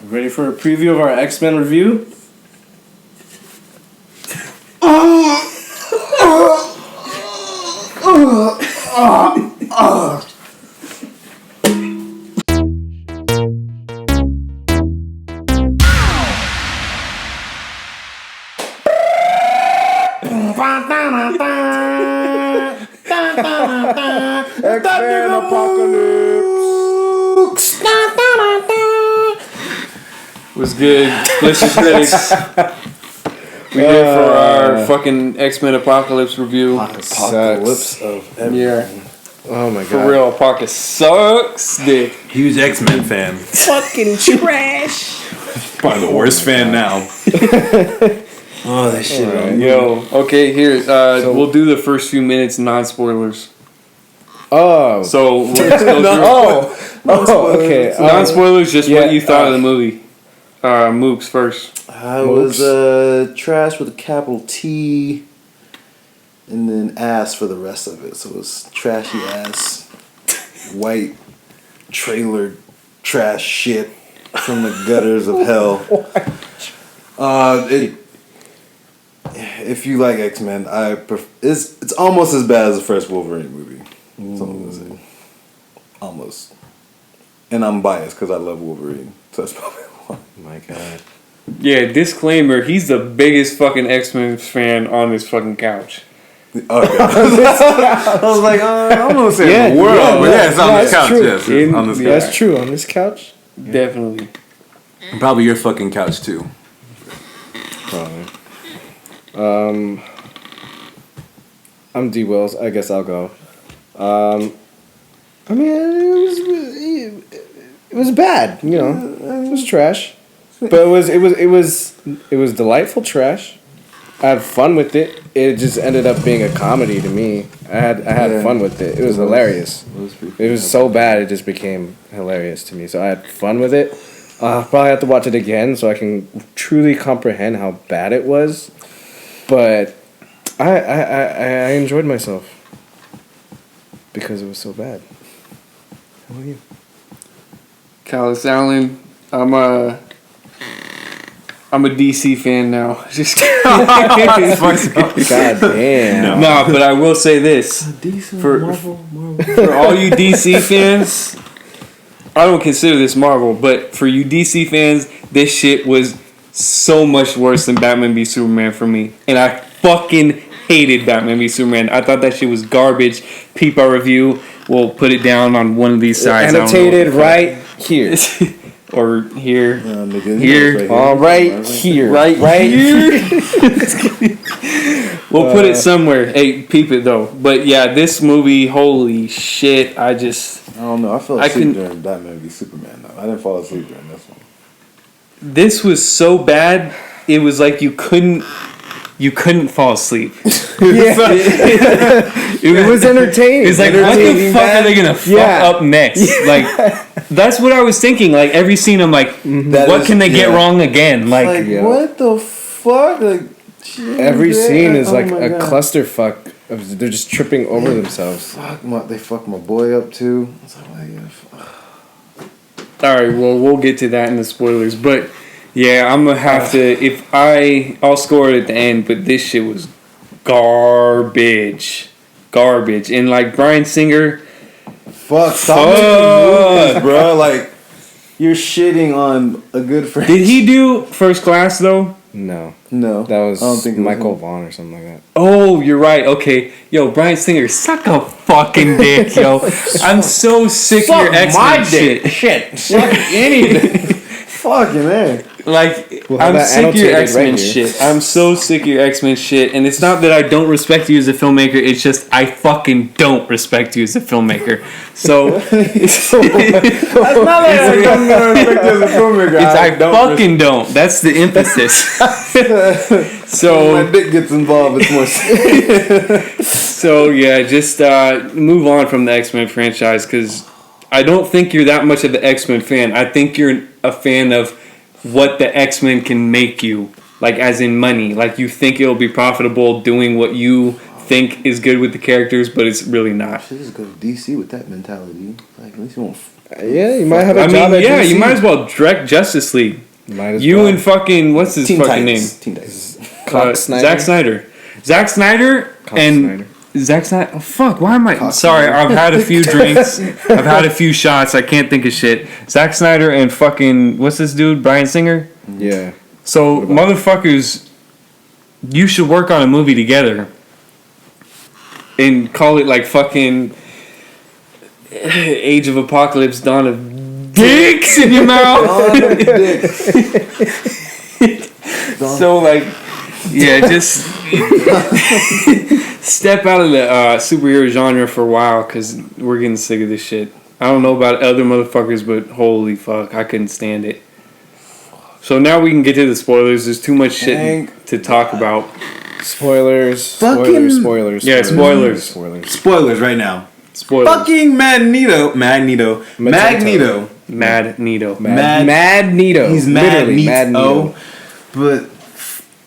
Ready for a preview of our X-Men review? X-Men Apoca-sucks. Was good. Delicious critics. We here for our fucking X-Men Apocalypse review. Apocalypse of everything. Oh my god. For real, Apoca-sucks, dick. Huge X-Men fan. Fucking trash. Probably the worst fan now. Oh, that shit. Right. Yo, okay, here. We'll do the first few minutes non-spoilers. Oh. So we'll just go through. Okay. Non-spoilers, just what you thought of the movie. Mooks first. I was trash with a capital T, and then ass for the rest of it. So it was trashy ass, white trailer trash shit from the gutters of hell. If you like X-Men, it's almost as bad as the first Wolverine movie. That's all I'm gonna say. Almost. And I'm biased because I love Wolverine, so that's probably why. My god. Yeah, disclaimer, he's the biggest fucking X-Men fan on this fucking couch. Okay. I was like, I'm gonna say the world, but it's on this couch. True. Yes, it's on this couch. That's true, on this couch? Definitely. Probably your fucking couch too. Probably. I'm D. Wills. I guess I'll go. I mean, it was bad. You know, it was trash, but it was delightful trash. I had fun with it. It just ended up being a comedy to me. I had fun with it. It was hilarious. It was so bad it just became hilarious to me. So I had fun with it. I'll probably have to watch it again so I can truly comprehend how bad it was. But I enjoyed myself because it was so bad. How about you? Callous Allen, I'm a DC fan now. Just God damn. No, but I will say this. For all you DC fans, I don't consider this Marvel, but for you DC fans, this shit was so much worse than Batman v Superman for me. And I fucking hated Batman v Superman. I thought that shit was garbage. Peep our review. We'll put it down on one of these sides. Annotated right here. Or here. Here. All right here. Right here. We'll put it somewhere. Hey, peep it though. But yeah, this movie, holy shit, I don't know. I fell asleep during Batman v Superman though. I didn't fall asleep during this one. This was so bad, it was like you couldn't fall asleep. It was entertaining. It's like, what the fuck are they gonna fuck up next? Like, that's what I was thinking. Like, every scene, I'm like, what can they get wrong again? Like what the fuck? Like, every scene is like a clusterfuck. They're just tripping over themselves. They fucked my boy up too. I was like, alright, well, we'll get to that in the spoilers. But, yeah, I'm gonna have to, I'll score it at the end, but this shit was garbage. And, like, Bryan Singer... Stop making movies, bro. Like, you're shitting on a good friend. Did he do First Class, though? No. That was I don't think Michael Vaughn or something like that. Oh, you're right. Okay. Yo, Bryan Singer, suck a fucking dick, yo. I'm so sick of your X-Men shit. Suck anything. Fucking man. Like, I'm sick of your X-Men shit. I'm so sick of your X-Men shit. And it's not that I don't respect you as a filmmaker. It's just I fucking don't respect you as a filmmaker. So it's not that I don't respect you as a filmmaker. It's I fucking don't. That's the emphasis. So when my dick gets involved, it's more serious. So yeah, just move on from the X-Men franchise because I don't think you're that much of the X-Men fan. I think you're a fan of what the X-Men can make you, like as in money. Like you think it'll be profitable doing what you think is good with the characters, but it's really not. Should just go to DC with that mentality. Like at least you won't Yeah, you might have a I job mean, at yeah, DC. you might as well direct Justice League. Might as You well. and fucking what's his Teen fucking Titans. name? Teen Titans. Zack Snyder. Zack Snyder and Zack Snyder. Oh, fuck, why am I? Sorry, I've had a few drinks. I've had a few shots. I can't think of shit. Zack Snyder and fucking what's this dude? Bryan Singer. Yeah. So motherfuckers, you should work on a movie together and call it like fucking Age of Apocalypse, Dawn of Dicks in your mouth. So like, yeah, just step out of the superhero genre for a while because we're getting sick of this shit. I don't know about other motherfuckers, but holy fuck, I couldn't stand it. So now we can get to the spoilers. There's too much shit to talk about. Spoilers. Fucking- Spoilers. Yeah, spoilers. Spoilers right now. Spoilers. Fucking Magneto. Mad Nito. Mad Nito. He's Literally, Mad Nito. Nito. But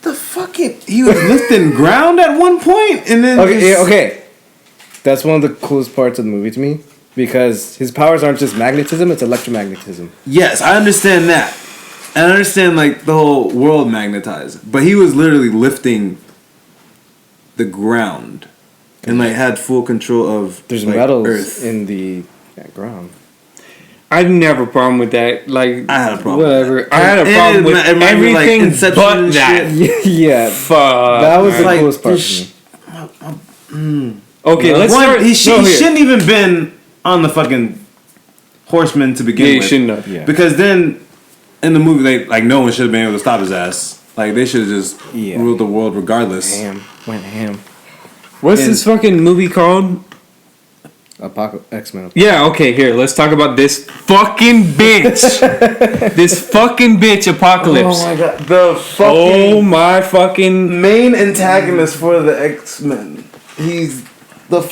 the fucking he was lifting ground at one point, and then Okay, just- okay. That's one of the coolest parts of the movie to me because his powers aren't just magnetism; it's electromagnetism. Yes, I understand that. And I understand like the whole world magnetized, but he was literally lifting the ground and like had full control of There's like, metals Earth. in the ground. I never have a problem with that. Like, I had a problem with Whatever. that. I had a And problem it with reminded me of, like, everything Inception but and that. Yeah, Fuck. that was the Like, coolest part there's- to me. Okay, let's One, start. he no, here. shouldn't even been on the fucking horseman to begin Yeah, he with. shouldn't have. Yeah. Because then in the movie, they like no one should have been able to stop his ass. Like they should have just Yeah. ruled the world regardless. Went ham. What's And- this fucking movie called? X-Men. Yeah, okay, here, let's talk about this fucking bitch. This fucking bitch, Apocalypse. Oh my god, the Oh fucking my fucking. main antagonist for the X-Men. He's the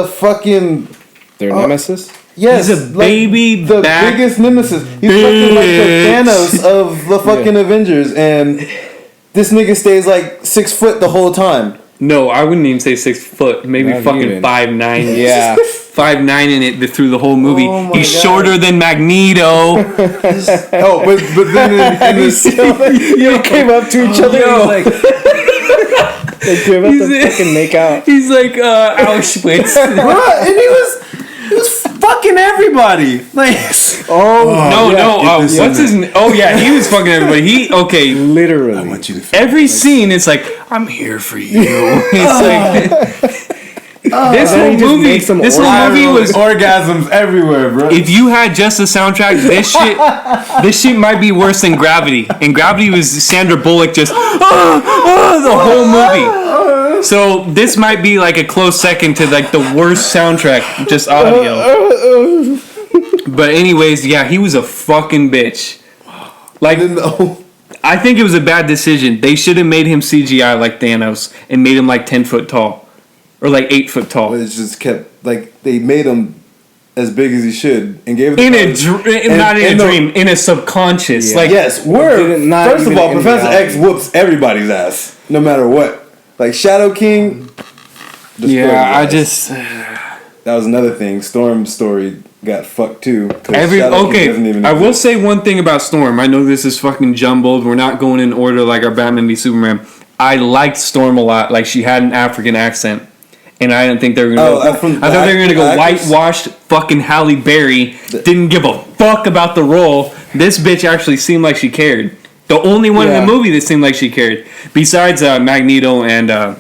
fucking Their nemesis. yes, He's a baby the back biggest nemesis. He's fucking like the bitch. Thanos of the fucking Avengers, and this nigga stays like 6 foot the whole time. No, I wouldn't even say 6 foot. Maybe Not fucking even. 5'9". Yeah. 5'9" in it through the whole movie. Oh my He's God. shorter than Magneto. Oh, but then in this, You came up to each other. Yo. And like, they came up to He's- fucking make out. He's like Auschwitz. bruh, and he was fucking everybody. Like, What's his name? Oh yeah, he was fucking everybody. Literally. I want you to. Every scene, it's like, I'm here for you. It's like this Then whole he just movie. makes them This whole movie was. orgasms everywhere, bro. If you had just the soundtrack, this shit might be worse than Gravity. And Gravity was Sandra Bullock just the whole movie. So this might be like a close second to like the worst soundtrack, just audio. But anyways, yeah, he was a fucking bitch. Like, I think it was a bad decision. They should have made him CGI like Thanos and made him like 10 foot tall. Or like 8 foot tall. it's just kept like they made him as big as he should and gave it In a dream, in a subconscious. Yeah. Like, yes, first of all, Professor X whoops everybody's ass no matter what. Like Shadow King. yeah, I destroyed his ass. just that was another thing. Storm's story got fucked too. 'cause Shadow King doesn't even I will exist. say one thing about Storm. I know this is fucking jumbled. We're not going in order like our Batman v Superman. I liked Storm a lot. Like she had an African accent. And I didn't think they were gonna. I thought they were gonna go whitewashed fucking Halle Berry. Didn't give a fuck about the role. This bitch actually seemed like she cared. The only one in the movie that seemed like she cared, besides Magneto and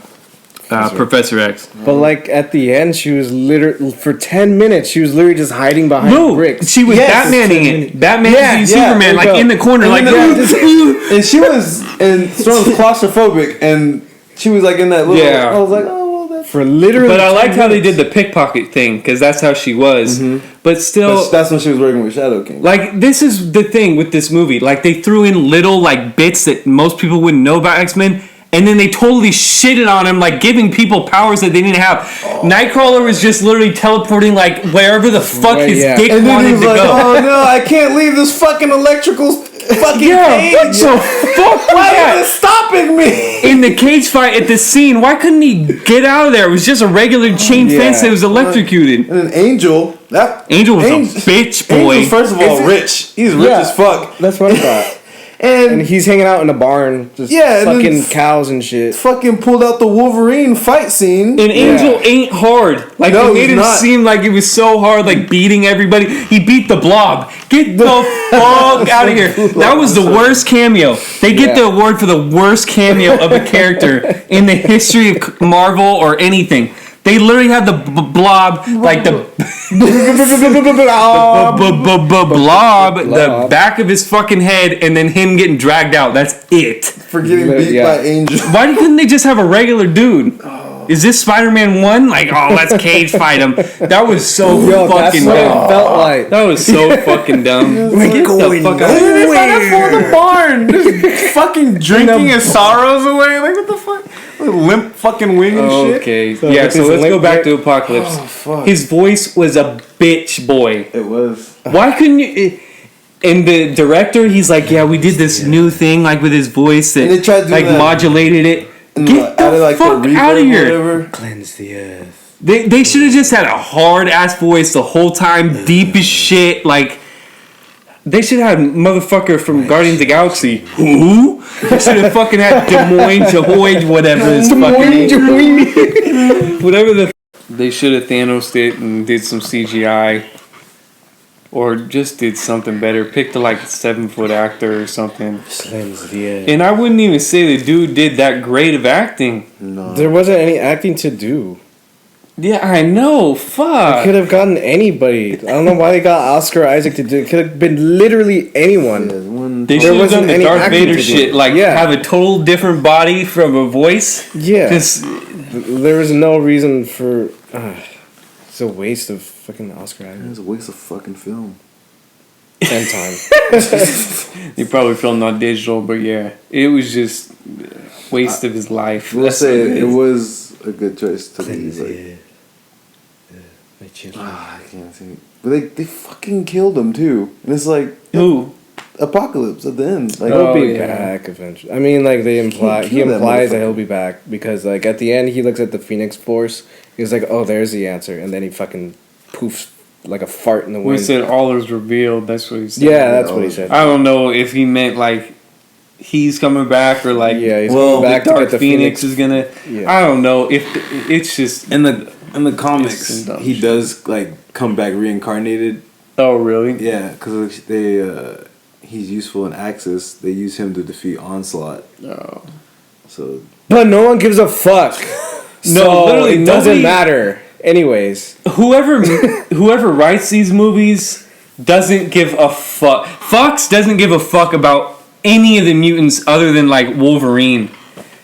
Professor X. But like at the end, she was literally for 10 minutes. She was literally just hiding behind bricks. She was Batmaning it. Batman v Superman, like in the corner, like and she was and Storm's claustrophobic, and she was like in that little. Yeah. I was like, oh, well, that's For literally. But I 10 liked how they minutes. did the pickpocket thing because that's how she was. But still, But that's when she was working with Shadow King. like this is the thing with this movie. Like they threw in little like bits that most people wouldn't know about X-Men. And then they totally shitted on him, like giving people powers that they didn't have. Nightcrawler was just literally teleporting like wherever the fuck his dick And then wanted he was to like, go. oh no, I can't leave this fucking electrical fucking cage. What the fuck was Why that? is it stopping me? In the cage fight at the scene, why couldn't he get out of there? It was just a regular chain fence that was electrocuted. And then Angel Angel was a bitch boy. Angel, first of all, rich. He's rich as fuck. That's what I thought. And he's hanging out in a barn, just fucking cows and shit. Fucking pulled out the Wolverine fight scene. And Angel ain't hard. Like, they made him seem like it was so hard, like beating everybody. He beat the Blob. Get the fuck out of here. That was the worst cameo. They get the award for the worst cameo of a character in the history of Marvel or anything. They literally had the Blob, like the Blob, the back of his fucking head, and then him getting dragged out. That's it. For getting beat by Angel. Why couldn't they just have a regular dude? Is this Spider-Man 1? Like, oh, let's cage fight him. That was so fucking dumb. It felt like. That was so fucking dumb. Get the fuck out of here. They found him in the barn. Just fucking drinking his sorrows away. Like, what the fuck? Limp fucking wing and shit. Okay. So let's go back to Apocalypse. Oh, fuck. His voice was a bitch boy. It was. Why couldn't you... And the director, he's like, yeah, we did this new thing, like, with his voice that, they tried to like, modulated it. Get the fuck out of here. Cleanse the earth. They should have just had a hard-ass voice the whole time, deep as shit, like... They should have had motherfucker from Guardians of the Galaxy. Who? They should have fucking had Des Moines, Jehoy, whatever this fucking... Whatever the... They should have Thanos it and did some CGI. Or just did something better. Picked a, like, 7-foot actor or something. Cleanse the earth. And I wouldn't even say the dude did that great of acting. No. There wasn't any acting to do. Yeah, I know. Fuck. They could have gotten anybody. I don't know why they got Oscar Isaac to do it. Could have been literally anyone. They should have done the Darth Vader shit. Like, have a total different body from a voice. Yeah. Because there was no reason for... it's a waste of fucking Oscar Isaac. It was a waste of fucking film. And time. He probably filmed on digital, but yeah. It was just waste of his life. Let's say it was a good choice to leave. Like, I can't see. But they fucking killed him too. And it's like who? Apocalypse at the end. Like he'll be back eventually. I mean, like he implies that he'll be back because like at the end he looks at the Phoenix Force. He's like, oh, there's the answer, and then he fucking poofs like a fart in the wind. We said all is revealed. That's what he said. Yeah, that's what he said. I don't know if he meant like he's coming back or like he's coming back Dark to get the Phoenix is gonna. Yeah. I don't know if it's just in the comics he does like come back reincarnated. Oh really? Yeah, because he's useful in Axis. They use him to defeat Onslaught. Oh. So. But no one gives a fuck. No, literally, it doesn't matter. Anyways, whoever writes these movies doesn't give a fuck. Fox doesn't give a fuck about any of the mutants other than like Wolverine,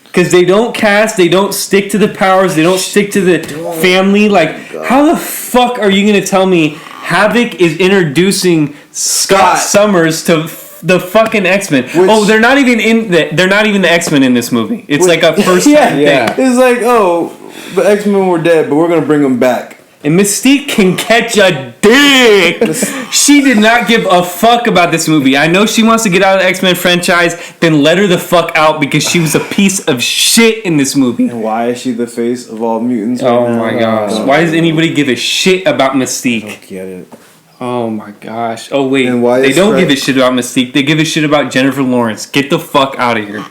because they don't cast, they don't stick to the powers, they don't stick to the family. Like, how the fuck are you gonna tell me Havoc is introducing Scott Summers to the fucking X-Men? They're not even the X-Men in this movie. It's like a first time thing. It's like, the X-Men were dead, but we're gonna bring them back. And Mystique can catch a dick. She did not give a fuck about this movie. I know she wants to get out of the X-Men franchise, then let her the fuck out because she was a piece of shit in this movie. And why is she the face of all mutants? Oh my gosh. Why does anybody give a shit about Mystique? I don't get it. Oh my gosh. Oh wait, and why they don't give a shit about Mystique. They give a shit about Jennifer Lawrence. Get the fuck out of here.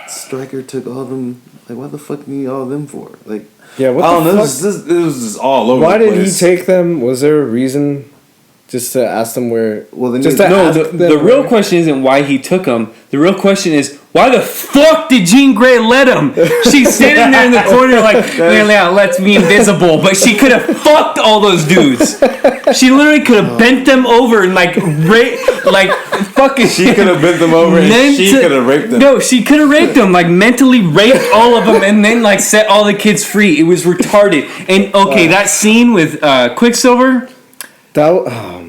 Stryker took all of them. Like, what the fuck do you need all of them for? Like, yeah, what I the don't know. fuck? It was just all over. Why the did place. he take them? Was there a reason? Just to ask them where? Well, then the real question isn't why he took them. The real question is why the fuck did Jean Grey let him? She's standing there in the corner like, yeah, let's be invisible. But she could have fucked all those dudes. She literally could have bent them over and fucking. She could have bent them over and she could have raped them. No, she could have raped them, like mentally raped all of them, and then like set all the kids free. It was retarded. And that scene with Quicksilver.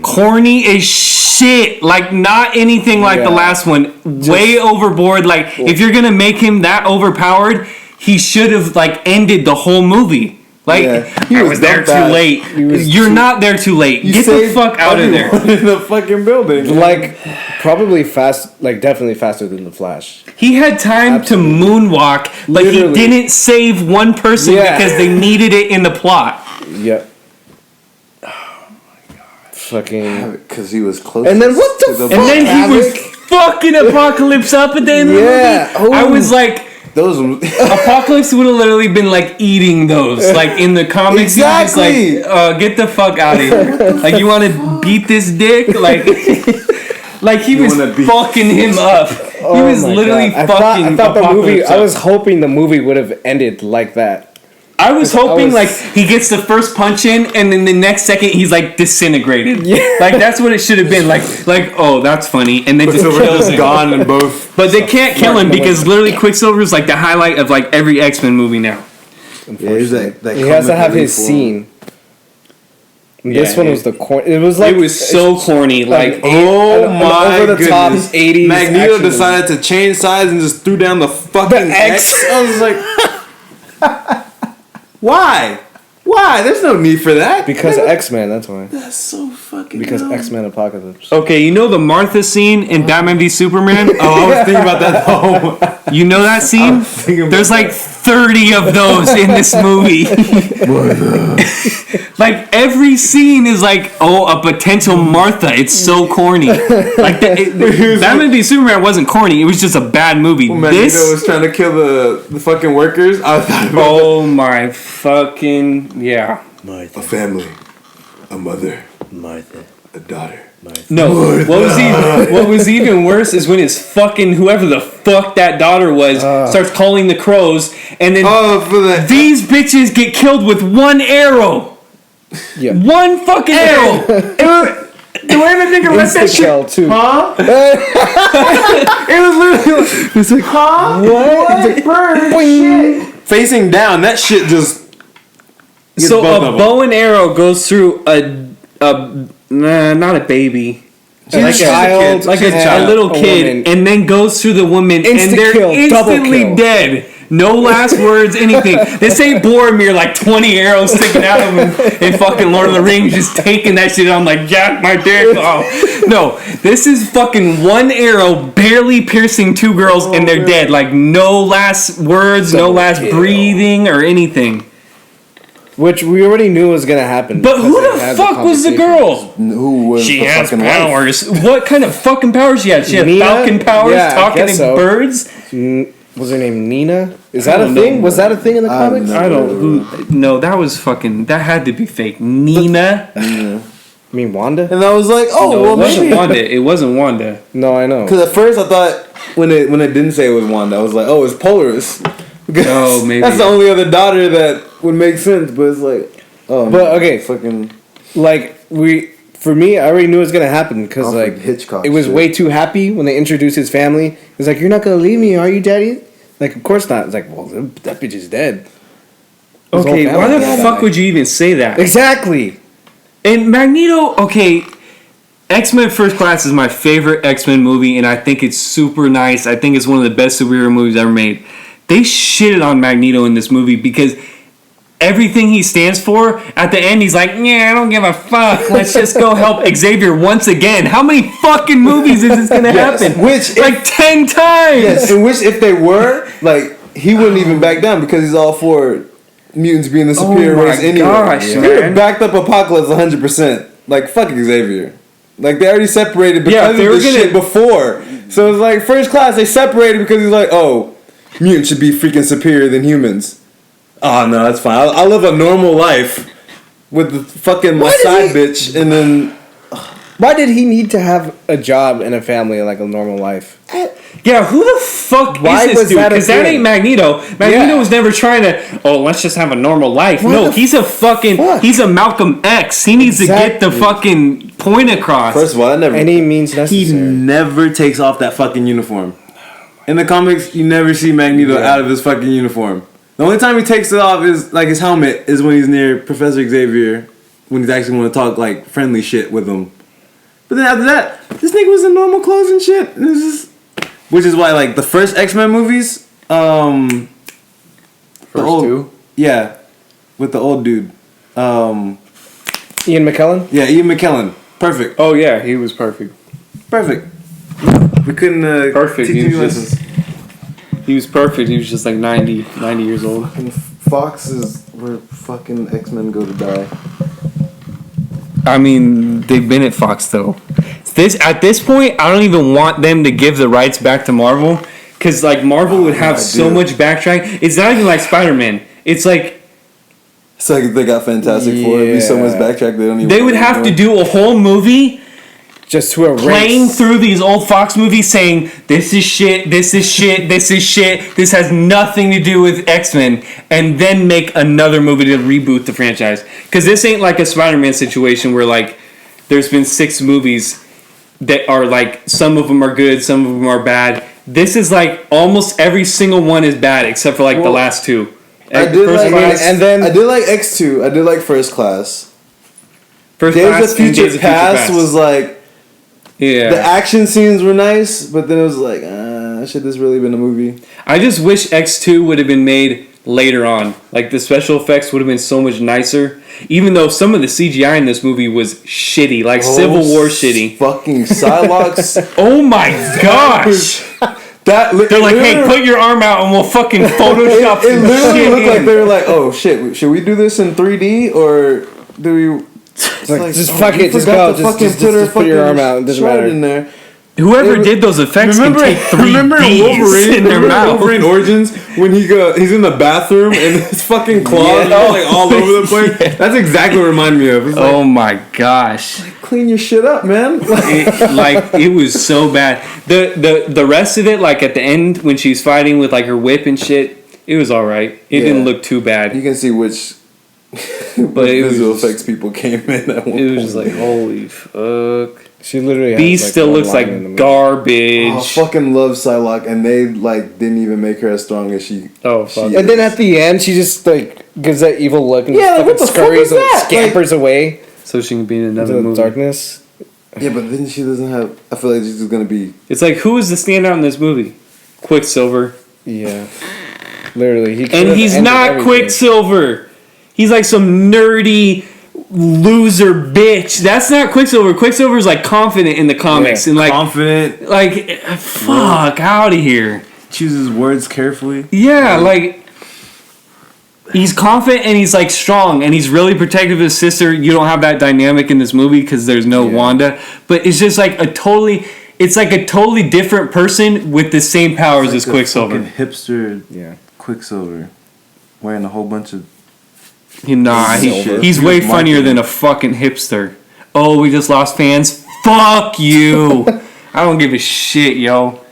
Corny as shit. Like, not anything like the last one. Way overboard. Like, if you're gonna make him that overpowered, he should have like ended the whole movie. Like, I was there too late. You're not there too late. Get the fuck out of there. In the fucking building. Like, probably fast. Like, definitely faster than the Flash. He had time to moonwalk, but he didn't save one person because they needed it in the plot. Yep. fucking. Because he was close. And then what the fuck? And then he was Havoc? fucking Apocalypse up at the end of the movie. I was like, Those. Apocalypse would have literally been like eating those, like in the comics. Exactly. He was like, get the fuck out of here. Like, you want to beat this dick? Like, like he was fucking him up. He was literally God. fucking. I thought the movie. Apocalypse I up. was hoping the movie would have ended like that. I was hoping I was- like he gets the first punch in, and then the next second he's like disintegrated. Yeah. Like that's what it should have been. Like oh, that's funny, and then just kills him. gone and both. But they can't kill him because literally Quicksilver is like the highlight of like every X-Men movie now. Yeah, he's that He has to have his comic scene. And this Yeah, one was the it was like It was so corny. Like over the top 80s Magneto action decided to change sides and just threw down the fucking The X. X. I was like, why? Why? There's no need for that. because of X-Men. That's why. That's so fucking. Because dumb. X-Men Apocalypse. okay, you know the Martha scene in Batman v Superman? Oh, I was thinking about that. Oh, You know that scene? thinking about There's like 30 of those in this movie. Like every scene is like, oh, a potential Martha. It's so corny. Like Batman v Superman wasn't corny. It was just a bad movie. Magneto This, was trying to kill the fucking workers. I thought about oh my fucking yeah. a family, a mother, Martha. a daughter. No, what was even worse is when his fucking whoever the fuck that daughter was starts calling the crows, and then Oh, for the these bitches get killed with one arrow. Yeah. One fucking arrow. The way the nigga let that shit. Insta-kill, too. huh? It was literally. It's like, Huh? what? It's like, Bird shit. Facing down, that shit just. gets So both a of 'em. bow and arrow goes through not a baby. Like a child, Like a little kid, woman. and then goes through the woman, and they're Insta-kill, double instantly kill. dead. No last words, anything. This ain't Boromir, like 20 arrows sticking out of him in fucking Lord of the Rings, just taking that shit. I'm like, jack my dick off. No, this is fucking one arrow barely piercing two girls, and they're dead. Like, no last words, no Double last kill. breathing or anything. Which we already knew was gonna happen. But because who they the had fuck was the conversation. girl? Who was She the has fucking wife? powers. What kind of fucking powers she had? She had Nina? falcon powers, Yeah, I talking guess to so. birds. Was her name Nina? Is I that a don't thing? know. Was that a thing in the I comics? don't I don't. No, that was fucking. That had to be fake. Nina. I mean Wanda? And I was like, oh, No, well, it wasn't maybe. Wanda. It wasn't Wanda. No, I know. Because at first I thought when it didn't say it was Wanda, I was like, oh, it's Polaris. Because Oh, maybe. that's the only other daughter that would make sense. But it's like, oh, But, okay. fucking Like for me, I already knew it was gonna happen because Alfred like Hitchcock it was shit. way too happy when they introduced his family. It was like, "You're not gonna leave me, are you, Daddy?" Like, of course not. It's like, well, that bitch is dead. His Okay, whole why the family fuck died. would you even say that? Exactly. And Magneto. Okay, X-Men First Class is my favorite X-Men movie, and I think it's super nice. I think it's one of the best superhero movies ever made. They shitted on Magneto in this movie because everything he stands for, at the end he's like, yeah, I don't give a fuck. Let's just go help Xavier once again. How many fucking movies is this gonna happen? Which Like 10 times. yes, in which if they were like he wouldn't even back down because he's all for mutants being the superior my race anyway. gosh, He man. would've backed up Apocalypse 100%. Like fuck Xavier. Like they already separated because Yeah, of they were this gonna- shit before. So it's like First Class they separated because he's like, oh, mutants should be freaking superior than humans. Oh no, that's fine. I'll live a normal life with the fucking Why did side he- bitch, and then Why did he need to have a job and a family like a normal life? Yeah, who the fuck Why is this was dude? that a Because that thing? ain't Magneto. Magneto Yeah. was never trying to, let's just have a normal life. What No, the he's a fucking, fuck? he's a Malcolm X. He needs to get the Exactly. fucking point across. first of all, that never. Any means He necessary. never takes off that fucking uniform. In the comics, you never see Magneto out of his fucking uniform. The only time he takes it off is like his helmet is when he's near Professor Xavier, when he's actually want to talk like friendly shit with him. But then after that, this nigga was in normal clothes and shit. And it was just, which is why like the first X-Men movies, First two? yeah, with the old dude, Ian McKellen. yeah, Ian McKellen, perfect, Oh yeah, he was perfect. perfect. We couldn't Perfect, teach he any was just- lessons. He was perfect. He was just like 90 years old. Fucking Fox is where fucking X-Men go to die. I mean, they've been at Fox though. At this point, I don't even want them to give the rights back to Marvel, because like Marvel would have so much backtrack. It's not even like Spider-Man. It's like they got Fantastic Four. It'd be so much backtrack they don't even. They would have to do a whole movie just to erase. Playing through these old Fox movies saying, this is shit, this is shit, this is shit, this has nothing to do with X-Men, and then make another movie to reboot the franchise. Because this ain't like a Spider-Man situation where, like, there's been 6 movies that are, like, some of them are good, some of them are bad. This is, like, almost every single one is bad, except for, like, the last 2. I did like X2. I did like First Class. Days of Future Past was, like, yeah. The action scenes were nice, but then it was like, should this really been a movie? I just wish X2 would have been made later on. Like, the special effects would have been so much nicer. Even though some of the CGI in this movie was shitty. Like, Civil War shitty. Fucking Psylocke. Oh my gosh! They're like, hey, put your arm out and we'll fucking Photoshop it literally shit looked in. like they were like, oh shit, should we do this in 3D or do we... Like, just fuck it, just go, just put your arm out, it doesn't matter. In there. Whoever did those effects can take 3Ds in their mouth. Wolverine Origins, when he's in the bathroom and his fucking claws are like all over the place. Yeah. That's exactly what it reminded me of. It's like, oh my gosh! Like, clean your shit up, man. It was so bad. The rest of it, like at the end when she's fighting with like her whip and shit, it was all right. It didn't look too bad. You can see which. But visual effects people came in at one point. It was just like, holy fuck. She literally Beast has, still looks like garbage. I fucking love Psylocke, and they like didn't even make her as strong as she. Oh fuck! And then at the end, she just like gives that evil look and like, what the scurries fuck is and that? scampers away, so she can be in another into movie. Darkness. Yeah, but then she doesn't have. I feel like she's just gonna be. It's like, who is the standout in this movie? Quicksilver. Yeah, literally. And he's not everything. Quicksilver. He's like some nerdy loser bitch. That's not Quicksilver. Quicksilver's like confident in the comics and like confident. Like, fuck out of here. Chooses words carefully. Yeah, like he's confident and he's like strong and he's really protective of his sister. You don't have that dynamic in this movie because there's no Wanda. But it's just like a totally different person with the same powers as Quicksilver. Hipster, Quicksilver, wearing a whole bunch of. Nah, he's way funnier than a fucking hipster. Oh, we just lost fans? Fuck you! I don't give a shit, yo.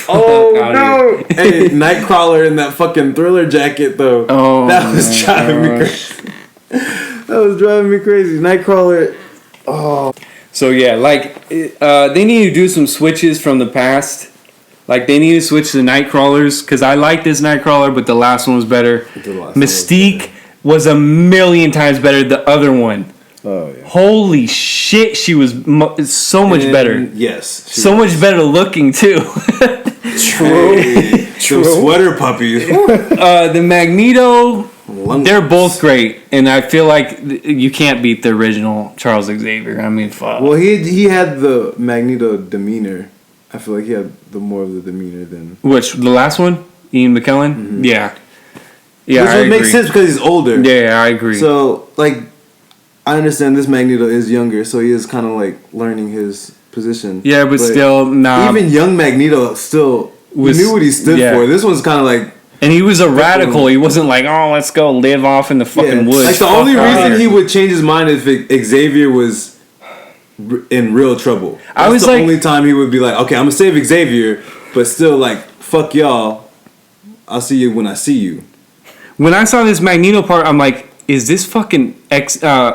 Oh no! Hey, Nightcrawler in that fucking Thriller jacket though. Oh, that was driving me crazy. That was driving me crazy. Nightcrawler. Oh. So yeah, like they need to do some switches from the past. Like, they need to switch to Nightcrawlers, because I like this Nightcrawler, but the last one was better. Mystique was a million times better than the other one. Oh, yeah. Holy shit, she was so much better. Yes. So much better looking, too. True. True. Sweater puppies. The Magneto, they're both great, and I feel like you can't beat the original Charles Xavier. I mean, fuck. Well, he had the Magneto demeanor. I feel like he had the more of the demeanor than... Which, the last one? Ian McKellen? Mm-hmm. Yeah. Yeah, which would make sense because he's older. Yeah, I agree. So, like, I understand this Magneto is younger, so he is kind of, like, learning his position. Yeah, but still, nah. Even young Magneto still knew what he stood for. This one's kind of like... And he was a radical. He wasn't like, oh, let's go live off in the fucking woods. Like, the only reason he would change his mind is if Xavier was... in real trouble. That's the only time he would be like, okay, I'm gonna save Xavier, but still like, fuck y'all. I'll see you when I see you. When I saw this Magneto part, I'm like, is this fucking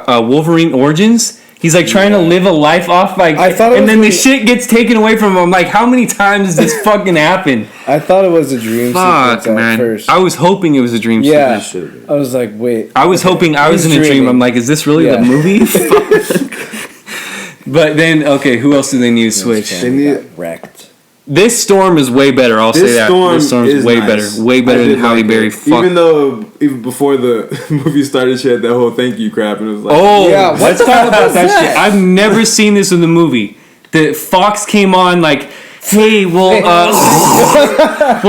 Wolverine Origins? He's like trying to live a life off like, and then the shit gets taken away from him. I'm like, how many times does this fucking happen? I thought it was a dream sequence at first. I was hoping it was a dream sequence. I was like, wait. I was hoping I was in a dream. I'm like, is this really the movie? But then, okay, who else do they need to switch? They need wrecked. This Storm is way better. I'll say that. This Storm is way better. Way better than Halle Berry. Even though, even before the movie started, she had that whole thank you crap, and it was like, oh, yeah, let's talk about that shit. I've never seen this in the movie. The Fox came on like, hey, we'll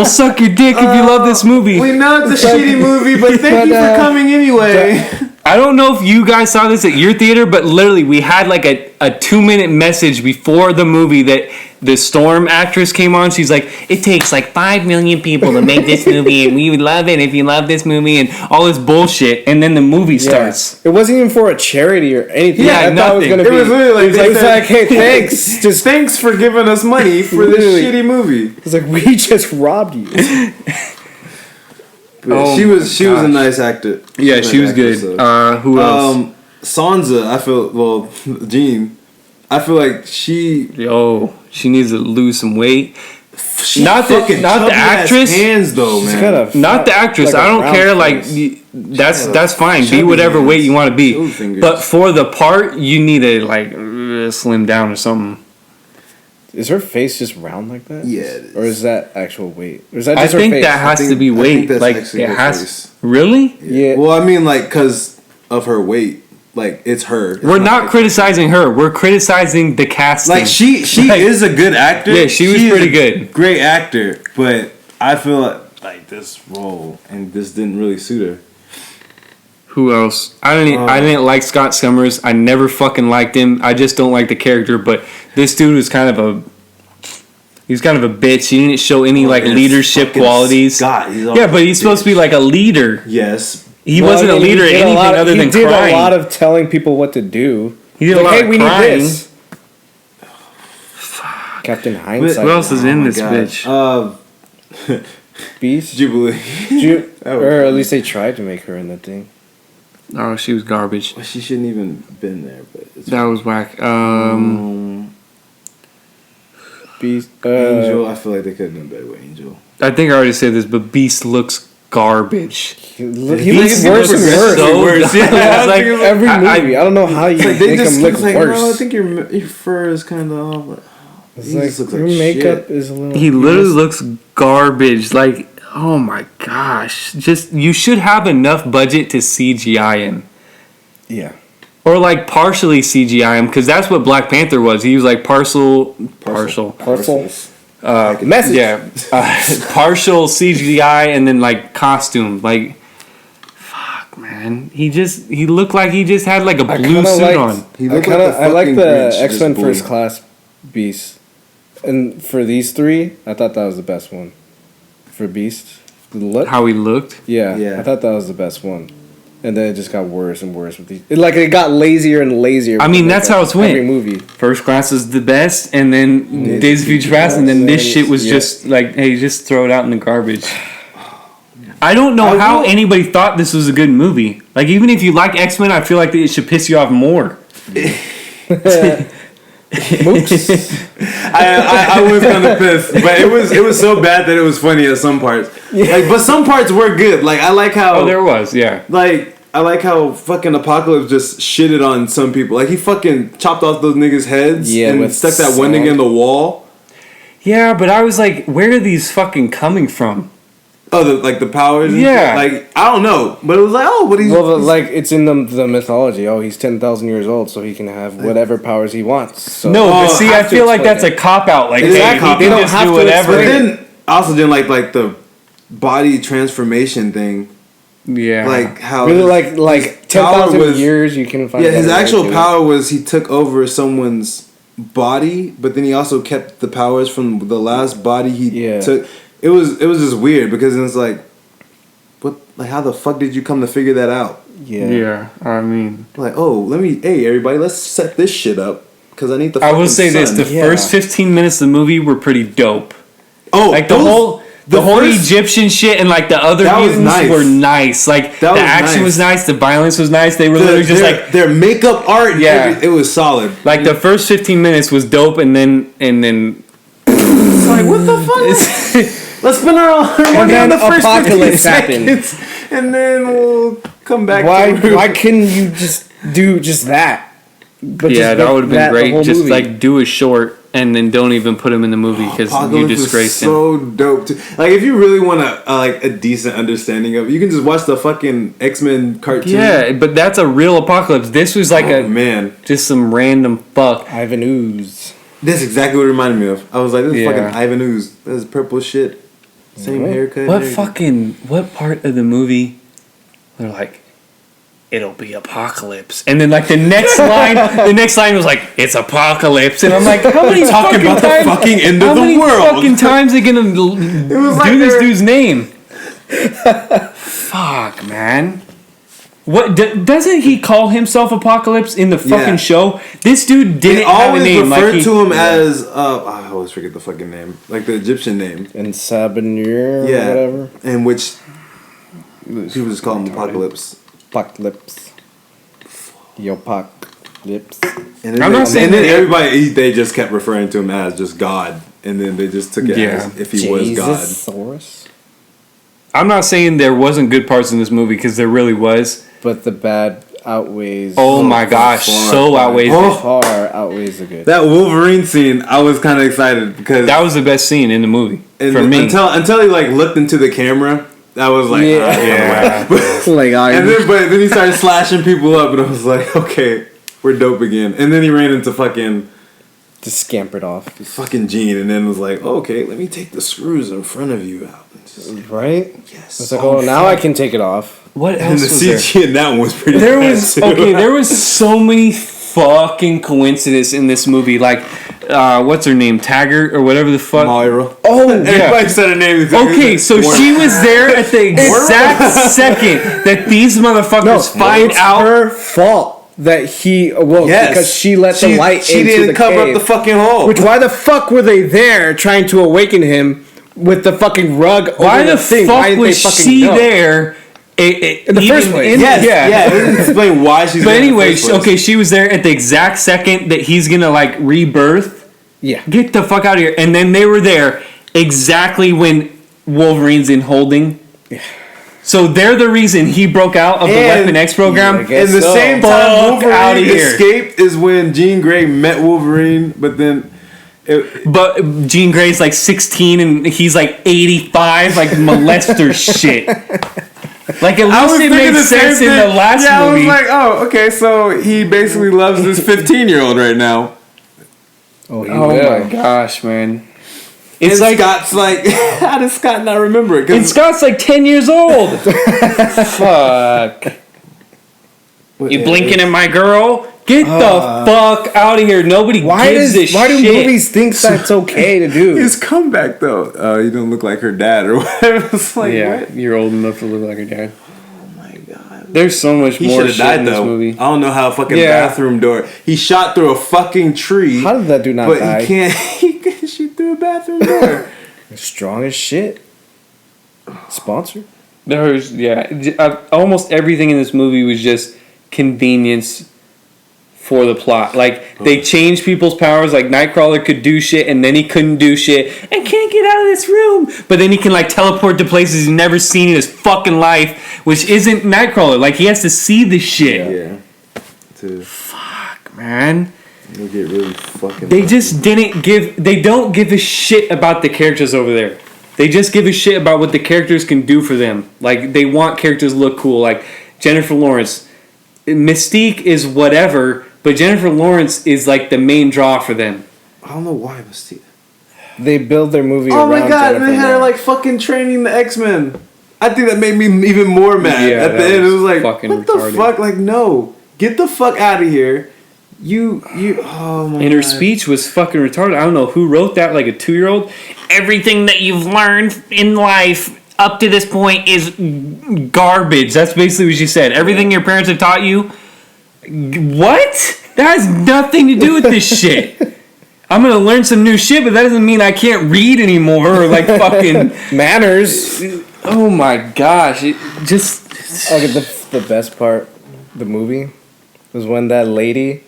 suck your dick if you love this movie. We know it's a shitty movie, but thank you for coming anyway. I don't know if you guys saw this at your theater, but literally we had like a 2-minute message before the movie that the Storm actress came on. She's like, it takes like 5 million people to make this movie, and we would love it if you love this movie, and all this bullshit. And then the movie starts. It wasn't even for a charity or anything. Yeah, I thought it was nothing. gonna be. It was literally like, It was like, hey, thanks. Just thanks for giving us money for this Literally. shitty movie. It's like we just robbed you. But Oh she was my a gosh. nice actor. Yeah, she was good. Who else? Sansa, I feel Jean. I feel like she She needs to lose some weight. she Not the- fucking not the chubby-ass actress. hands though, She's man. got a Not the actress. like a I don't round care. face. That's fine. Be chubby whatever hands. weight you want to be. Chubby fingers. But for the part, you need to like slim down or something. Is her face just round like that? Yeah, it is. Or is that actual weight? Or is that I just her think face? that has to be I think weight. that's Like actually it her has. face. Really? Yeah. Well, I mean, like, cause of her weight. Like, it's her. It's We're not like- criticizing her. We're criticizing the casting. Like she Like- is a good actor. Yeah, she was pretty a good. Great actor, but I feel like this role and this didn't really suit her. Who else? I didn't like Scott Summers. I never fucking liked him. I just don't like the character. But this dude was kind of a bitch. He didn't show any like It's leadership fucking qualities. Scott. He's Yeah, but he's supposed to be like a leader. Yes. He Well, wasn't I mean, a leader he in did anything other than He did crying. a lot of telling people what to do. He did Like, a lot hey, of we crying. need this. Captain Hindsight. Who else is in my this God. bitch? Beast? Jubilee. That was Or at funny. least they tried to make her in the thing. Oh, she was garbage. Well, she shouldn't even been there, but it's That was whack. Beast. Angel. I feel like they could have done better with Angel. I think I already said this, but Beast looks garbage. He Beast looks worse and looks worse. so Worse. Yeah, Yeah, it's like Every movie. I don't know how you It's like they make just him look look like, worse. no, I think your fur is kind of off. But It's he like, just looks your like makeup shit. is a little. he literally looks garbage. Like, oh my gosh. Just, you should have enough budget to CGI him. Yeah. Or like partially CGI him, because that's what Black Panther was. He was like partial. Parcel. Message. Yeah. Partial CGI and then like costume. Like, fuck, man. He looked like he just had like a blue suit on. He I looked kind of like the I like fucking the Grinch, just X-Men blue. First Class Beast, and for these three, I thought that was the best one. For Beast, the look, How he looked. yeah, Yeah. I thought that was the best one, and then it just got worse and worse with these. It got lazier and lazier. I with mean, the that's makeup. how it's went. Every movie. First Class is the best, and then Days of Future Past, and then this shit was Yeah. just like, hey, just throw it out in the garbage. I don't know how anybody thought this was a good movie. Like, even if you like X-Men, I feel like it should piss you off more. Mooks. I was kind of pissed, but it was so bad that it was funny at some parts. Like, but some parts were good. Like, I like how Oh, there was, yeah. like I like how fucking Apocalypse just shitted on some people. Like, he fucking chopped off those niggas' heads Yeah, and with stuck that one sand. nigga in the wall. Yeah, but I was like, where are these fucking coming from? Oh, the powers. And Yeah. shit? Like, I don't know, but it was like, oh, but he's Well, like it's in the mythology. Oh, he's 10,000 years old, so he can have whatever powers he wants. So No, but Oh, see, have I to feel like explain that's it. a cop-out. Like, Exactly. hey, he They can don't just have do to whatever. But explain then I also didn't like the body transformation thing. Yeah. Like how really, like his power 10,000 was- years, you can find. Yeah, his another way to actual do it. power was he took over someone's body, but then he also kept the powers from the last body he Yeah. took. It was just weird because it's like, what? Like, how the fuck did you come to figure that out? yeah, I mean... Like, oh, hey everybody, let's set this shit up because I need the. I will fucking say this, sun. the Yeah. first 15 minutes of the movie were pretty dope. oh, Like, those- the whole first- Egyptian shit and, like, the other That was mutants nice. were nice. Like, That the was action nice. was nice, the violence was nice. They were literally just, like... their makeup art. and Yeah. it was solid. Like, the first 15 minutes was dope, and then It's like, what the fuck? Let's spend our money then on the first 15 Apocalypse happened. seconds, and then we'll come back. Why? to Why couldn't you just do just that? But yeah, just that make would have been the great. whole Just movie. like do a short and then don't even put him in the movie because you Apocalypse disgraced was so dope. Too. Like, if you really want a decent understanding of it, you can just watch the fucking X-Men him. cartoon. Yeah, but that's a real apocalypse. This was like Oh, man, just some random fuck. Ivan Ooze. that's exactly what it reminded me of. I was like, this is Yeah. fucking Ivan Ooze. This is purple shit. Same Mhm. haircut. What and everything. fucking what part of the movie? They're like, it'll be apocalypse. And then like the next line was like, it's apocalypse. And I'm like, how many talking about the fucking end of the world. How many fucking times are they gonna do this dude's name? Fuck, man. What doesn't he call himself Apocalypse in the fucking show? This dude didn't have a name. They always refer to him as I always forget the fucking name, like the Egyptian name. And Sabinur or whatever. In which people just call him Apocalypse. Apocalypse. Yopocalypse. And then everybody they just kept referring to him as just God, and then they just took it as if he was God. I'm not saying there wasn't good parts in this movie because there really was. But the bad outweighs. Oh my gosh, outweighs. Far outweighs the good. That Wolverine scene, I was kind of excited because that was the best scene in the movie for me. Until he like looked into the camera, I was like, but then he started slashing people up, and I was like, okay, we're dope again. And then he ran into fucking. Just scampered off. Fucking Gene, and then was like, oh, okay, let me take the screws in front of you out. Right? Yes. It's like, now I can take it off. What else and the was CG there? in that one was pretty there bad was too. Okay, there was so many fucking coincidences in this movie. Like, what's her name? Taggart or whatever the fuck? Moira. Oh, everybody said her name. Okay, so she was there at the exact second that these motherfuckers find out. Her fault that he awoke because she let the light she into didn't the cover cave. up the fucking hole. Which, why the fuck were they there trying to awaken him with the fucking rug why over the thing? Why was she there? In the first place. It didn't explain why she's but there. Anyway, okay, she was there at the exact second that he's gonna like rebirth. Yeah. Get the fuck out of here. And then they were there exactly when Wolverine's in holding. Yeah. So they're the reason he broke out of the Weapon X program. And the same time Wolverine escaped is when Jean Grey met Wolverine, but then... But Jean Grey's like 16 and he's like 85, like molester shit. Like at least it made sense in the last movie. I was like, oh, okay, so he basically loves this 15-year-old right now. Oh my gosh, man. It's and like Scott's like, how does Scott not remember it? And Scott's like 10 years old. Fuck. You blinking at my girl? Get the fuck out of here. Nobody gives a shit. Why do movies think that's okay to do? His comeback, though. You don't look like her dad or whatever. It's like, what? You're old enough to look like her dad. Oh, my God. There's so much more shit in this movie. I don't know how a fucking bathroom door... He shot through a fucking tree. How did that dude not die? But he can't shoot through a bathroom door. Strong as shit. Sponsored? There's, almost everything in this movie was just convenience for the plot. Like, they changed people's powers. Like, Nightcrawler could do shit, and then he couldn't do shit. I can't get out of this room. But then he can, like, teleport to places he's never seen in his fucking life, which isn't Nightcrawler. Like, he has to see the shit. Yeah. Fuck, man. They get really fucking... They just didn't give... They don't give a shit about the characters over there. They just give a shit about what the characters can do for them. Like, they want characters to look cool. Like, Jennifer Lawrence. Mystique is whatever, but Jennifer Lawrence is, like, the main draw for them. I don't know why Mystique. They build their movie around my God, Jennifer they had her, like, fucking training the X-Men. I think that made me even more mad. At the end, it was like, what the fuck? Like, no. Get the fuck out of here. You, oh my God. And her speech was fucking retarded. I don't know who wrote that, like a 2-year-old. Everything that you've learned in life up to this point is garbage. That's basically what she said. Everything your parents have taught you. What? That has nothing to do with this shit. I'm gonna learn some new shit, but that doesn't mean I can't read anymore or like fucking manners. Oh my gosh! It just okay. The best part, the movie, was when that lady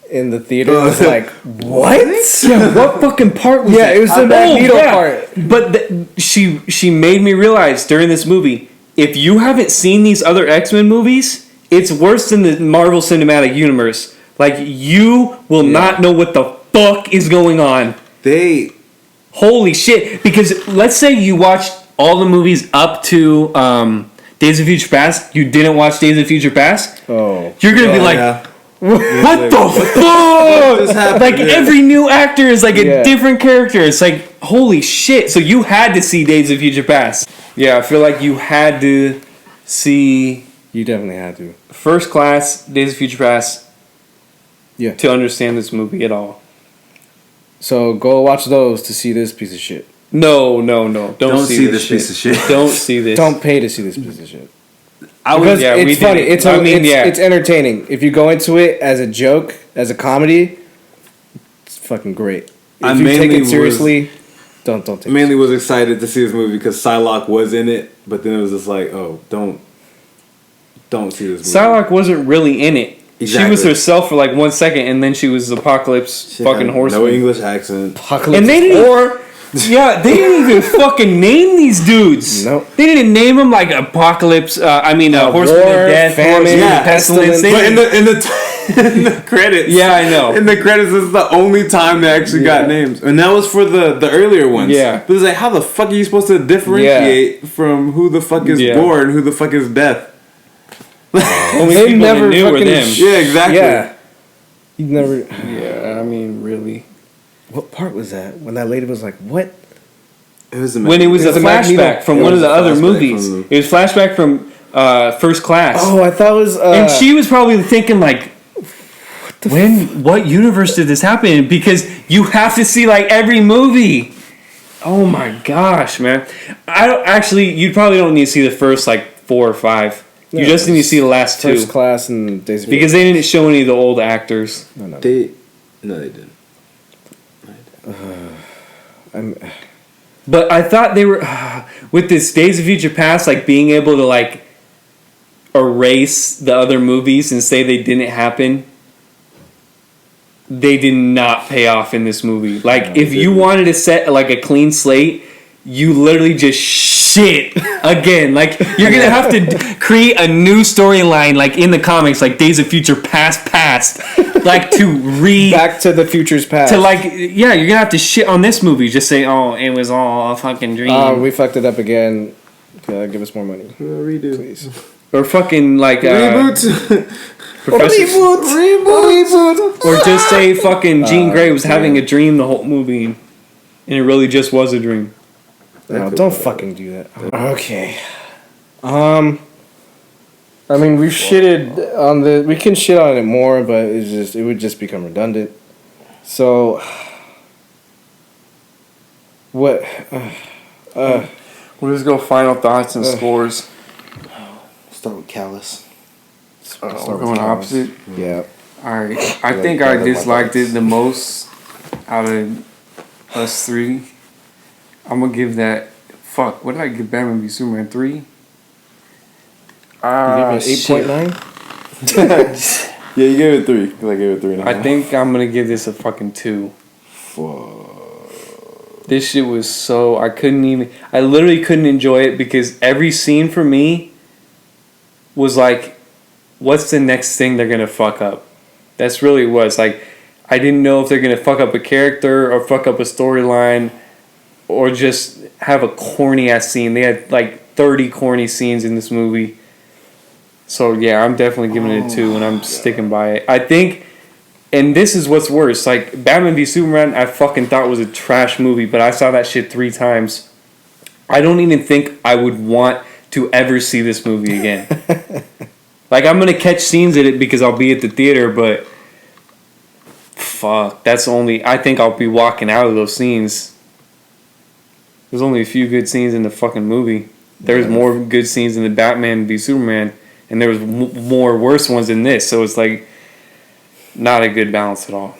in the theater was like, "What? Yeah, what fucking part was that? It was the Magneto part." But she made me realize during this movie, if you haven't seen these other X-Men movies, it's worse than the Marvel Cinematic Universe. Like, you will not know what the fuck is going on. Holy shit. Because let's say you watched all the movies up to Days of Future Past. You didn't watch Days of Future Past. Oh. You're going to be like, what the fuck? Like, every new actor is like a different character. It's like, holy shit. So you had to see Days of Future Past. Yeah, I feel like you had to see... You definitely had to. First Class, Days of Future Past. Yeah. To understand this movie at all. So go watch those to see this piece of shit. No. Don't see this piece of shit. Don't see this. Don't pay to see this piece of shit. Because it's funny. It's entertaining. If you go into it as a joke, as a comedy, it's fucking great. If you take it seriously, don't take it. Mainly was excited to see this movie because Psylocke was in it, but then it was just like, oh, don't see this movie. Psylocke wasn't really in it. Exactly. She was herself for like 1 second, and then she was Apocalypse fucking horseman. No English accent. Apocalypse And they didn't. Yeah, they didn't even fucking name these dudes. Nope. They didn't name them like Apocalypse. Horseman of Death, famine, Pestilence. But in the credits, Yeah, I know. In the credits, this is the only time they actually got names, and that was for the earlier ones. Yeah. But it's like, how the fuck are you supposed to differentiate from who the fuck is Gore and who the fuck is Death? Only They people never that knew were fucking them. Yeah, exactly. Yeah. You never. Yeah, I mean, really. What part was that? When that lady was like, "What?" It was When it was a a flashback Magneto. from It one of was the a other flashback movies. from It was flashback from First Class. Oh, I thought it was. And she was probably thinking like, what universe did this happen in? Because you have to see like every movie. Oh my gosh, man! You probably don't need to see the first like 4 or 5. You No, just need to see the last 2 First Class and Days of because they didn't show any of the old actors. No. They didn't. But I thought they were with this Days of Future Past, like being able to like erase the other movies and say they didn't happen. They did not pay off in this movie. Like if you wanted to set like a clean slate, you literally just shit again. Like you're gonna have to create a new storyline, like in the comics, like Days of Future Past, like to read Back to the Future's Past. to like you're gonna have to shit on this movie. Just say, oh, it was all a fucking dream, We fucked it up again. Give us more money, Redo. please. or fucking like Reboot. Reboot. or just say fucking Jean Grey was having a dream the whole movie, and it really just was a dream. No, don't fucking do that. Okay. I mean, we've shitted on we can shit on it more, but it would just become redundant. So, what? We'll just go final thoughts and scores. Start with Callous. We're going opposite. Yeah. Alright. I think I disliked it the most out of us 3. I'm gonna give that. Fuck, what did I give Batman v Superman 3? You gave it 8.9? Yeah, you gave it 3. I gave it 3.5. I think I'm gonna give this a fucking 2. This shit was so I literally couldn't enjoy it because every scene for me was like, what's the next thing they're gonna fuck up? That's really what it was. Like, I didn't know if they're gonna fuck up a character or fuck up a storyline or just have a corny ass scene. They had like 30 corny scenes in this movie. So yeah, I'm definitely giving it a 2 and I'm sticking by it. I think, and this is what's worse, like Batman v Superman I fucking thought was a trash movie, but I saw that shit 3 times. I don't even think I would want to ever see this movie again. Like, I'm gonna catch scenes in it because I'll be at the theater, but fuck, I think I'll be walking out of those scenes. There's only a few good scenes in the fucking movie. There's more good scenes in the Batman v Superman, and there was more worse ones in this. So it's like not a good balance at all.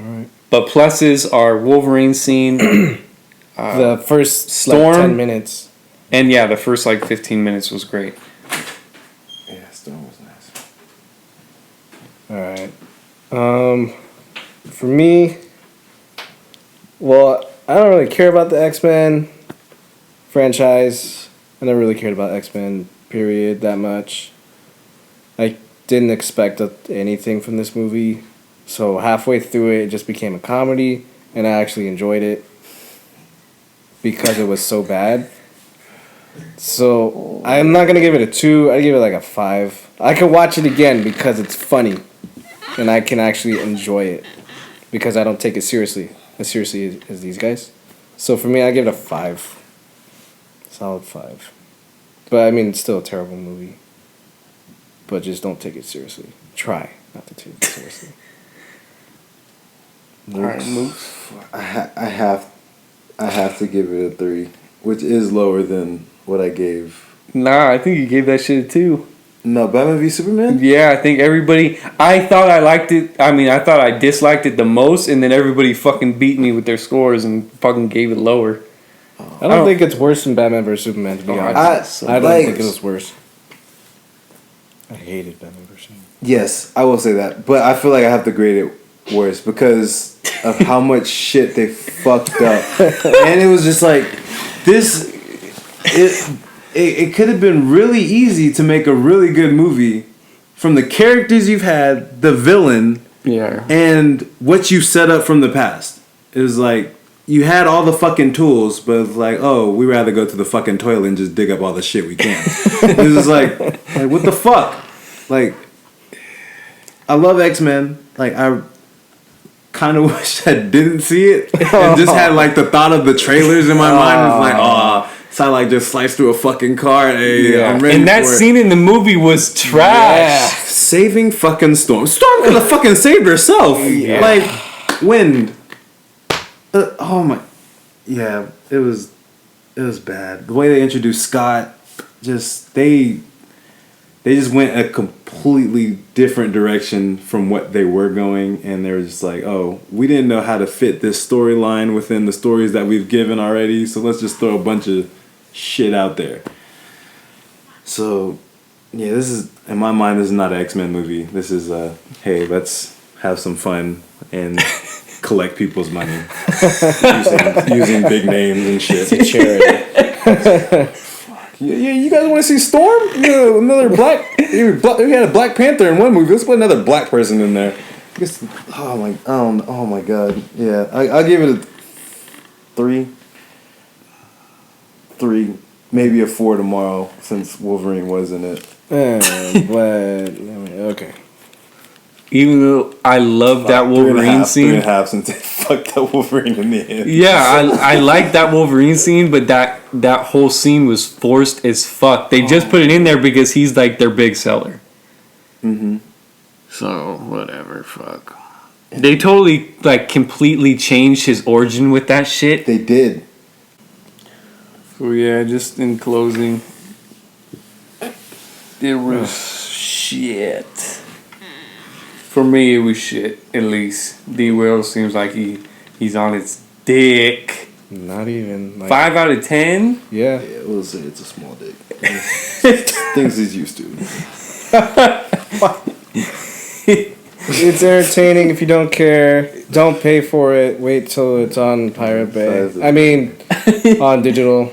Alright. But pluses are Wolverine scene, The first Storm. 10 minutes. and yeah, the first like 15 minutes was great. Yeah, Storm was nice. Alright. For me, well, I don't really care about the X-Men franchise. I never really cared about X-Men, period, that much. I didn't expect anything from this movie. So halfway through it just became a comedy, and I actually enjoyed it because it was so bad. So I'm not going to give it a 2. I'd give it like a 5. I could watch it again because it's funny, and I can actually enjoy it because I don't take it seriously as these guys. So for me, I give it a 5. Solid 5. But I mean, it's still a terrible movie. but just don't take it seriously. Try not to take it seriously. Mooks. I have to give it a 3, which is lower than what I gave. Nah, I think you gave that shit a 2. No, Batman v Superman? Yeah, I think everybody... I thought I liked it... I mean, I thought I disliked it the most, and then everybody fucking beat me with their scores and fucking gave it lower. I don't think it's worse than Batman vs Superman, to be honest. I don't think it was worse. I hated Batman vs Superman. Yes, I will say that. But I feel like I have to grade it worse because of how much shit they fucked up. And it was just like, this... It could have been really easy to make a really good movie from the characters you've had, the villain, and what you set up from the past. It was like, you had all the fucking tools, but it's like, oh, we'd rather go to the fucking toilet and just dig up all the shit we can. It was just like, what the fuck? Like, I love X-Men. Like, I kind of wish I didn't see it and just had like the thought of the trailers in my mind. It's like, oh, so I like just sliced through a fucking car. I'm ready and that for it. scene in the movie was trash. Yeah. Saving fucking Storm. Storm could have fucking saved herself. Yeah. Like, wind. Oh my. Yeah, it was bad. The way they introduced Scott, they just went a completely different direction from what they were going, and they were just like, oh, we didn't know how to fit this storyline within the stories that we've given already, so let's just throw a bunch of shit out there. So, yeah, this is, in my mind, this is not an X-Men movie. This is hey, let's have some fun and collect people's money using big names and shit. It's a charity. Yeah, you guys want to see Storm? Yeah, another black. We had a Black Panther in one movie. Let's put another black person in there. Oh my god. Yeah, I'll give it a 3. 3, maybe a 4 tomorrow since Wolverine was in it. Okay. Even though I love that Wolverine scene. 3.5 since they fucked up Wolverine in the end. Yeah, I like that Wolverine scene, but that whole scene was forced as fuck. They just put it in there because he's like their big seller. Mm-hmm. So, whatever, fuck. They totally, like, completely changed his origin with that shit. They did. So, yeah, just in closing, it was shit. For me, it was shit, at least. D-Will seems like he's on its dick. Not even. Like, 5 out of 10? Yeah. Yeah, we'll say it's a small dick. Things he's used to. It's entertaining if you don't care. Don't pay for it. Wait till it's on Pirate Bay. I mean, on digital.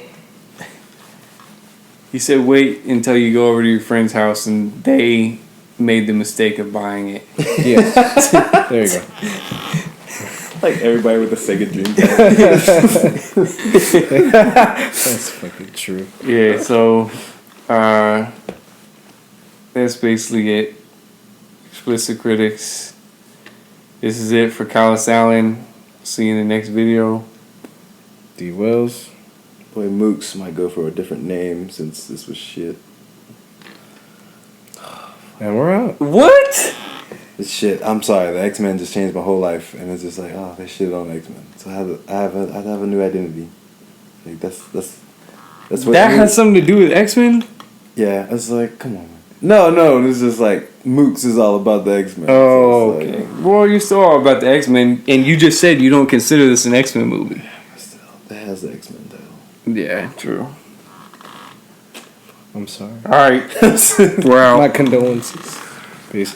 He said wait until you go over to your friend's house and they made the mistake of buying it. Yes. There you go. Like everybody with a Sega Dreamcast. That's fucking true. Yeah, so that's basically it. Explicit Critics. This is it for Callous Allen. See you in the next video. D. Wills. Boy, Mooks might go for a different name since this was shit. And we're out. What? This shit. I'm sorry. The X-Men just changed my whole life, and it's just like, oh, they shit on X-Men. So I have a new identity. Like that's what that has something to do with X-Men? Yeah, it's like, come on. No, this is like Mooks is all about the X-Men. Oh, so okay. Well, you're still all about the X-Men, and you just said you don't consider this an X-Men movie. Still, that has the X-Men title. Yeah, true. I'm sorry. All right. We're out. My condolences. Peace.